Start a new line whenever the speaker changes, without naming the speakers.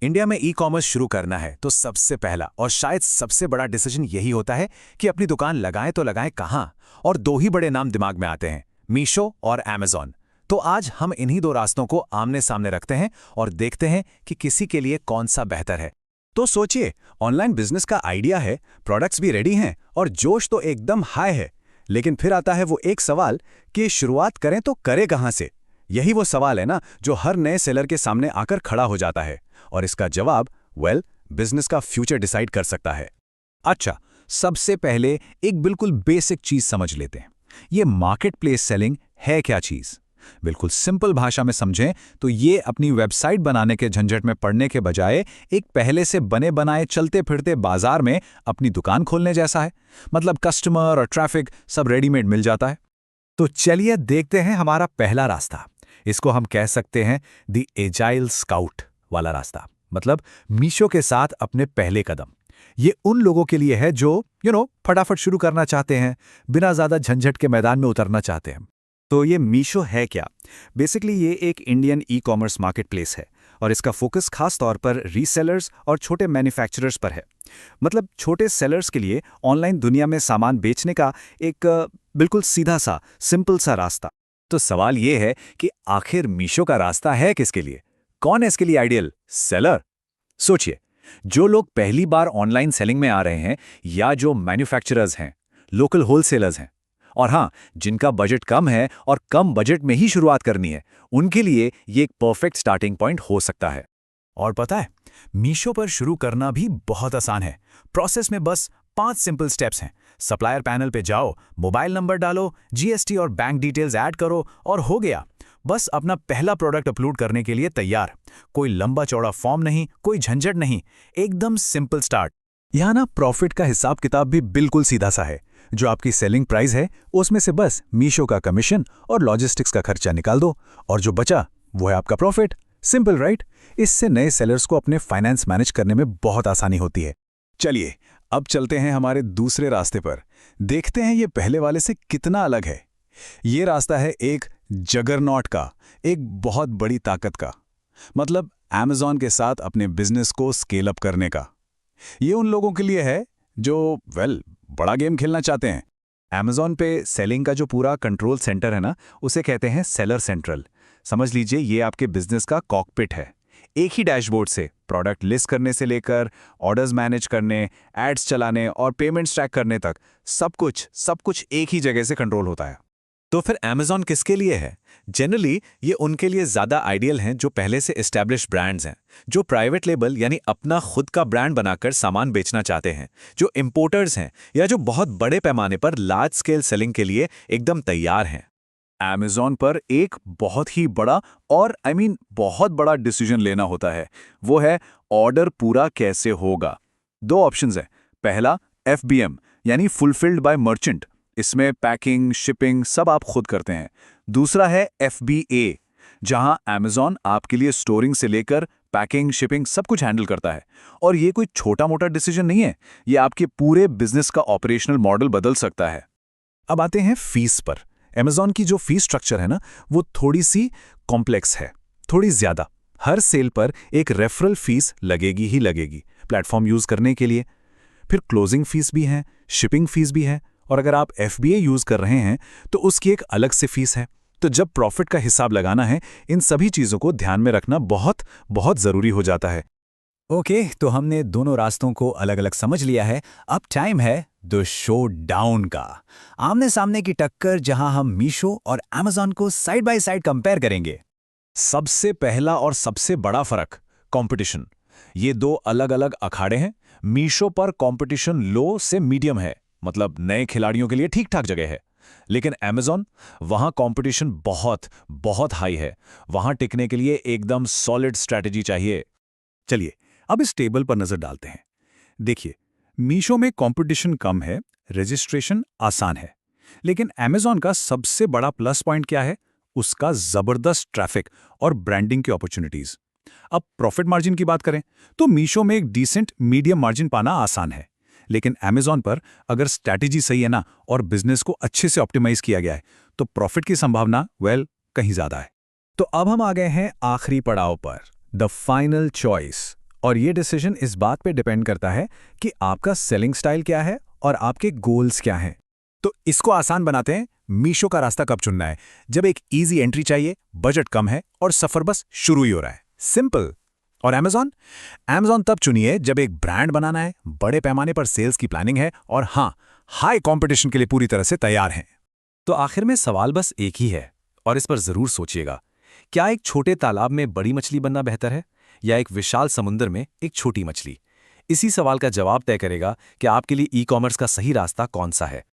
India में e-commerce शुरू करना है तो सबसे पहला और शायद सबसे बड़ा डिसीजन यही होता है कि अपनी दुकान लगाएं तो लगाएं कहां। और दो ही बड़े नाम दिमाग में आते हैं, मीशो और अमेज़न। तो आज हम इन्हीं दो रास्तों को आमने सामने रखते हैं और देखते हैं कि किसी के लिए कौन सा बेहतर है। तो सोचिए, ऑनलाइन बिजनेस का आइडिया है, प्रोडक्ट्स भी रेडी हैं और जोश तो एकदम हाई है। लेकिन फिर आता है वो एक सवाल कि शुरुआत करें तो करें कहां से। यही वो सवाल है ना जो हर नए सेलर के सामने आकर खड़ा हो जाता है। और इसका जवाब बिजनेस का फ्यूचर डिसाइड कर सकता है। अच्छा, सबसे पहले एक बिल्कुल बेसिक चीज समझ लेते हैं। ये मार्केट प्लेस सेलिंग है क्या चीज? बिल्कुल सिंपल भाषा में समझें तो ये अपनी वेबसाइट बनाने के झंझट में पड़ने के बजाय एक पहले से बने बनाए चलते फिरते बाजार में अपनी दुकान खोलने जैसा है। मतलब कस्टमर और ट्रैफिक सब रेडीमेड मिल जाता है। तो चलिए देखते हैं हमारा पहला रास्ता। इसको हम कह सकते हैं द एजाइल स्काउट वाला रास्ता। मतलब मीशो के साथ अपने पहले कदम। ये उन लोगों के लिए है जो फटाफट शुरू करना चाहते हैं, बिना ज्यादा झंझट के मैदान में उतरना चाहते हैं। तो ये मीशो है क्या? बेसिकली ये एक Indian e commerce market place है और इसका फोकस खास तौर पर रीसेलर्स और छोटे मैन्युफैक्चरर्स पर है। मतलब छोटे सेलर्स के लिए ऑनलाइन दुनिया में सामान बेचने का एक बिल्कुल सीधा सा सिंपल सा रास्ता। तो सवाल ये है कि आखिर मीशो का रास्ता है किसके लिए? कौन है इसके लिए आइडियल सेलर? सोचिए, जो लोग पहली बार ऑनलाइन सेलिंग में आ रहे हैं या जो मैन्युफैक्चरर्स हैं, लोकल होलसेलर्स हैं, और हाँ, जिनका बजट कम है और कम बजट में ही शुरुआत करनी है, उनके लिए ये एक परफेक्ट स्टार्टिंग पॉइंट हो सकता है। और पता है, मीशो पर शुरू करना भी बहुत आसान है। प्रोसेस में बस 5 सिंपल स्टेप्स हैं। सप्लायर पैनल पे जाओ, मोबाइल नंबर डालो, जीएसटी और बैंक डिटेल्स ऐड करो और हो गया। बस अपना पहला प्रोडक्ट अपलोड करने के लिए तैयार। कोई लंबा चौड़ा फॉर्म नहीं, कोई झंझट नहीं, एकदम सिंपल स्टार्ट। यहाँ ना प्रॉफिट का हिसाब किताब भी बिल्कुल सीधा सा है। जो आपकी सेलिंग प्राइस है उसमें से बस मीशो का कमीशन और लॉजिस्टिक्स का खर्चा निकाल दो और जो बचा वो है आपका प्रॉफिट। Simple right? इससे नए सेलर्स को अपने फाइनेंस मैनेज करने में बहुत आसानी होती है। चलिए अब चलते हैं हमारे दूसरे रास्ते पर। देखते हैं ये पहले वाले से कितना अलग है। ये रास्ता है एक जगरनॉट का, एक बहुत बड़ी ताकत का। मतलब अमेज़न के साथ अपने बिजनेस को स्केल अप करने का। ये उन लोगों के लिए है जो बड़ा गेम खेलना चाहते हैं। अमेज़न पे सेलिंग का जो पूरा कंट्रोल सेंटर है ना, उसे कहते हैं सेलर सेंट्रल। समझ लीजिए ये आपके बिजनेस का कॉकपिट है। एक ही डैशबोर्ड से प्रोडक्ट लिस्ट करने से लेकर ऑर्डर्स मैनेज करने, एड्स चलाने और पेमेंट्स ट्रैक करने तक सब कुछ एक ही जगह से कंट्रोल होता है। तो फिर अमेज़न किसके लिए है? जनरली ये उनके लिए ज़्यादा आइडियल हैं जो पहले से एस्टैब्लिश ब्रांड्स हैं, जो प्राइवेट लेबल यानी अपना खुद का ब्रांड बनाकर सामान बेचना चाहते हैं, जो इंपोर्टर्स हैं या जो बहुत बड़े पैमाने पर लार्ज स्केल सेलिंग के लिए एकदम तैयार हैं। अमेज़न पर एक बहुत ही बड़ा और बहुत बड़ा डिसीजन लेना होता है। वो है ऑर्डर पूरा कैसे होगा। 2 ऑप्शंस हैं। पहला FBM यानी फुलफिल्ड बाय मर्चेंट। इसमें पैकिंग, शिपिंग सब आप खुद करते हैं। दूसरा है FBA, जहां अमेज़न आपके लिए स्टोरिंग से लेकर पैकिंग, शिपिंग सब कुछ हैंडल करता है। और ये कोई छोटा मोटा डिसीजन नहीं है, ये आपके पूरे बिजनेस का ऑपरेशनल मॉडल बदल सकता है। अब आते हैं फीस पर। अमेज़न की जो फीस स्ट्रक्चर है ना, वो थोड़ी सी कॉम्प्लेक्स है, थोड़ी ज्यादा। हर सेल पर एक रेफरल फीस लगेगी ही लगेगी प्लेटफॉर्म यूज करने के लिए। फिर क्लोजिंग फीस भी है, शिपिंग फीस भी है, और अगर आप FBA यूज कर रहे हैं तो उसकी एक अलग से फीस है। तो जब प्रॉफिट का हिसाब लगाना है, इन सभी चीजों को ध्यान में रखना बहुत बहुत जरूरी हो जाता है। ओके, तो हमने दोनों रास्तों को अलग अलग समझ लिया है। अब टाइम है द शो डाउन का। आमने सामने की टक्कर, जहां हम मीशो और अमेज़न को साइड बाय साइड कंपेयर करेंगे। सबसे पहला और सबसे बड़ा फर्क, कंपटीशन। ये 2 अलग अलग अखाड़े हैं। मीशो पर कंपटीशन लो से मीडियम है, मतलब नए खिलाड़ियों के लिए ठीक ठाक जगह है। लेकिन अमेज़न, वहां कंपटीशन बहुत बहुत हाई है। वहां टिकने के लिए एकदम सॉलिड स्ट्रैटेजी चाहिए। चलिए अब इस टेबल पर नजर डालते हैं। देखिए, मीशो में कंपटीशन कम है, रजिस्ट्रेशन आसान है। लेकिन अमेज़न का सबसे बड़ा प्लस पॉइंट क्या है? उसका जबरदस्त ट्रैफिक और ब्रांडिंग की अपॉर्चुनिटीज। अब प्रॉफिट मार्जिन की बात करें तो मीशो में एक डिसेंट मीडियम मार्जिन पाना आसान है। लेकिन अमेज़न पर अगर स्ट्रैटेजी सही है ना और बिजनेस को अच्छे से ऑप्टिमाइज किया गया है, तो प्रॉफिट की संभावना कहीं ज्यादा है। तो अब हम आ गए हैं आखिरी पड़ाव पर, द फाइनल चॉइस,
और ये डिसीजन इस बात पे डिपेंड करता है कि आपका सेलिंग स्टाइल क्या है और आपके गोल्स क्या हैं।
तो इसको आसान बनाते हैं, मीशो का रास्ता कब चुनना है, जब एक इजी एंट्री चाहिए, बजट कम है और सफर बस शुरू ही हो रहा है, सिंपल। और अमेज़न अमेज़न तब चुनिए जब एक ब्रांड बनाना है, बड़े पैमाने पर सेल्स की प्लानिंग है और हाँ, हाई कंपटीशन के लिए पूरी तरह से तैयार हैं।
तो आखिर में सवाल बस एक ही है, और इस पर जरूर सोचिएगा। क्या एक छोटे तालाब में बड़ी मछली बनना बेहतर है, या एक विशाल समुद्र में एक छोटी मछली? इसी सवाल का जवाब तय करेगा कि आपके लिए ई कॉमर्स का सही रास्ता कौन सा है।